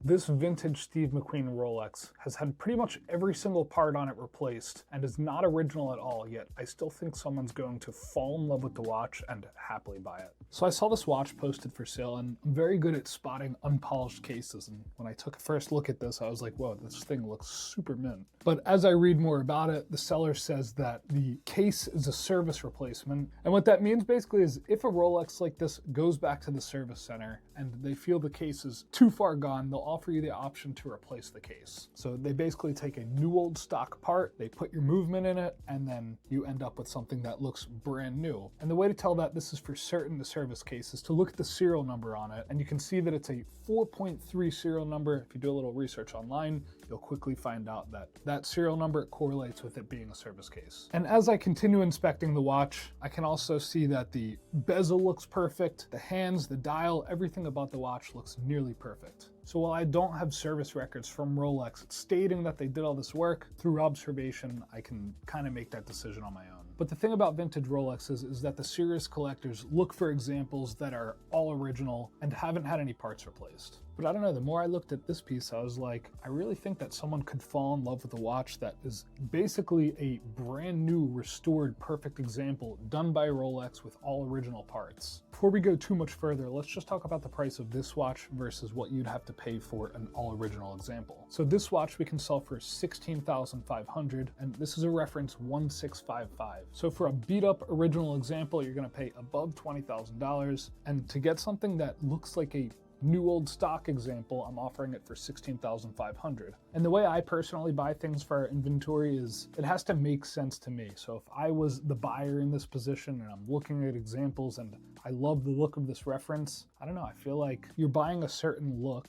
This vintage Steve McQueen Rolex has had pretty much every single part on it replaced and is not original at all, yet I still think someone's going to fall in love with the watch and happily buy it. So I saw this watch posted for sale, and I'm very good at spotting unpolished cases, and when I took a first look at this, I was like, whoa, this thing looks super mint. But as I read more about it, the seller says that the case is a service replacement, and what that means basically is if a Rolex like this goes back to the service center and they feel the case is too far gone, they'll offer you the option to replace the case. So they basically take a new old stock part, they put your movement in it, and then you end up with something that looks brand new. And the way to tell that this is for certain the service case is to look at the serial number on it, and you can see that it's a 4.3 serial number. If you do a little research online, you'll quickly find out that that serial number correlates with it being a service case. And as I continue inspecting the watch, I can also see that the bezel looks perfect, the hands, the dial, everything about the watch looks nearly perfect. So while I don't have service records from Rolex stating that they did all this work, through observation, I can kind of make that decision on my own. But the thing about vintage Rolexes is that the serious collectors look for examples that are all original and haven't had any parts replaced. But I don't know, the more I looked at this piece, I was like, I really think that someone could fall in love with a watch that is basically a brand new, restored, perfect example done by Rolex with all original parts. Before we go too much further, let's just talk about the price of this watch versus what you'd have to pay for an all original example. So this watch we can sell for $16,500, and this is a reference 1655. So for a beat up original example, you're gonna pay above $20,000, and to get something that looks like a new old stock example, I'm offering it for $16,500. And the way I personally buy things for our inventory is it has to make sense to me. So if I was the buyer in this position and I'm looking at examples and I love the look of this reference, I don't know, I feel like you're buying a certain look